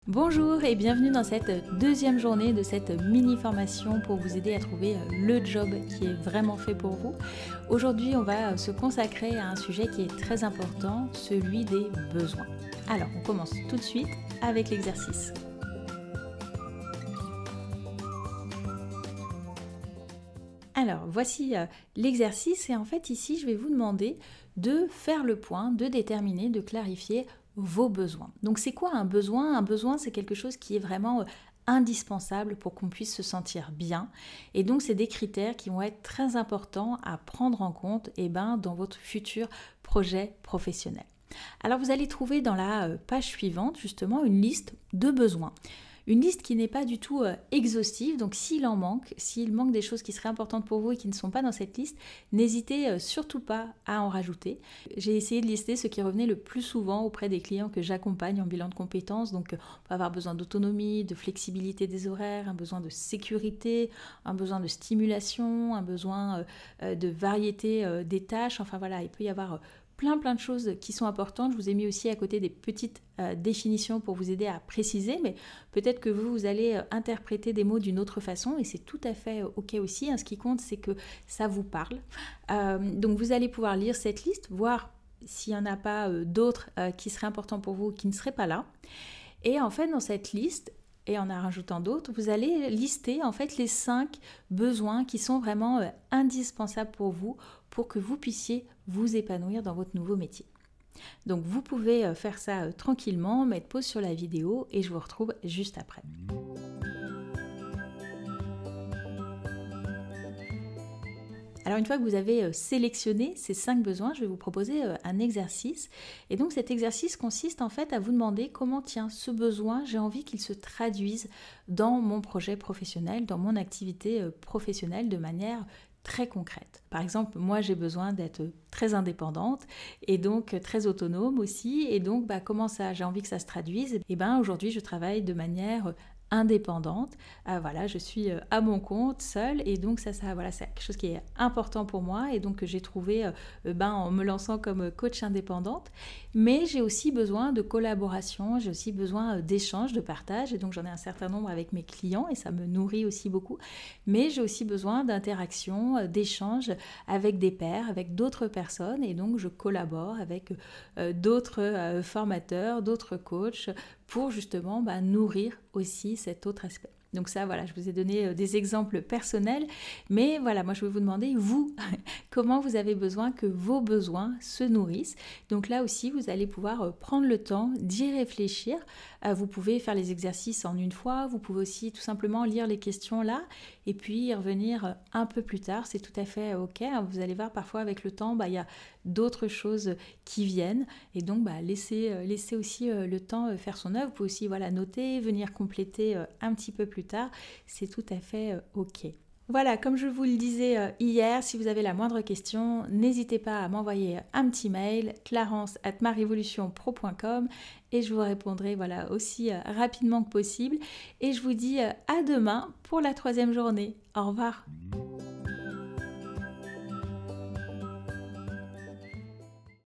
Bonjour et bienvenue dans cette deuxième journée de cette mini-formation pour vous aider à trouver le job qui est vraiment fait pour vous. Aujourd'hui, on va se consacrer à un sujet qui est très important, celui des besoins. Alors, on commence tout de suite avec l'exercice. Alors, voici l'exercice et en fait ici, je vais vous demander de faire le point, de déterminer, de clarifier vos besoins. Donc c'est quoi un besoin? Un besoin, c'est quelque chose qui est vraiment indispensable pour qu'on puisse se sentir bien. Et donc c'est des critères qui vont être très importants à prendre en compte dans votre futur projet professionnel. Alors vous allez trouver dans la page suivante justement une liste de besoins. Une liste qui n'est pas du tout exhaustive, donc s'il manque des choses qui seraient importantes pour vous et qui ne sont pas dans cette liste, n'hésitez surtout pas à en rajouter. J'ai essayé de lister ce qui revenait le plus souvent auprès des clients que j'accompagne en bilan de compétences. Donc on peut avoir besoin d'autonomie, de flexibilité des horaires, un besoin de sécurité, un besoin de stimulation, un besoin de variété des tâches. Enfin voilà, il peut y avoir plein de choses qui sont importantes. Je vous ai mis aussi à côté des petites définitions pour vous aider à préciser, mais peut-être que vous allez interpréter des mots d'une autre façon et c'est tout à fait ok aussi. Ce qui compte, c'est que ça vous parle. Donc vous allez pouvoir lire cette liste, voir s'il n'y en a pas d'autres qui seraient importants pour vous, qui ne seraient pas là. Et en fait, dans cette liste, et en rajoutant d'autres, vous allez lister en fait les 5 besoins qui sont vraiment indispensables pour vous, pour que vous puissiez vous épanouir dans votre nouveau métier. Donc vous pouvez faire ça tranquillement, mettre pause sur la vidéo et je vous retrouve juste après. Alors une fois que vous avez sélectionné ces 5 besoins, je vais vous proposer un exercice. Et donc cet exercice consiste en fait à vous demander comment ce besoin, j'ai envie qu'il se traduise dans mon projet professionnel, dans mon activité professionnelle de manière très concrète. Par exemple, moi j'ai besoin d'être très indépendante et donc très autonome aussi. Et donc comment j'ai envie que ça se traduise? Et aujourd'hui je travaille de manière indépendante, je suis à mon compte, seule, et donc c'est quelque chose qui est important pour moi et donc que j'ai trouvé en me lançant comme coach indépendante. Mais j'ai aussi besoin de collaboration, j'ai aussi besoin d'échanges, de partage, et donc j'en ai un certain nombre avec mes clients et ça me nourrit aussi beaucoup. Mais j'ai aussi besoin d'interaction, d'échanges avec des pairs, avec d'autres personnes, et donc je collabore avec d'autres formateurs, d'autres coachs pour justement nourrir aussi cet autre aspect. Donc ça, je vous ai donné des exemples personnels, mais moi je vais vous demander, vous, comment vous avez besoin que vos besoins se nourrissent. Donc là aussi, vous allez pouvoir prendre le temps d'y réfléchir. Vous pouvez faire les exercices en une fois, vous pouvez aussi tout simplement lire les questions là, et puis y revenir un peu plus tard, c'est tout à fait ok. Vous allez voir, parfois avec le temps, il y a d'autres choses qui viennent, et donc laissez aussi le temps faire son œuvre. Vous pouvez aussi noter, venir compléter un petit peu plus tard, c'est tout à fait ok. Voilà, comme je vous le disais hier, si vous avez la moindre question, n'hésitez pas à m'envoyer un petit mail, clarence@marevolutionpro.com, et je vous répondrai aussi rapidement que possible. Et je vous dis à demain pour la 3e journée. Au revoir.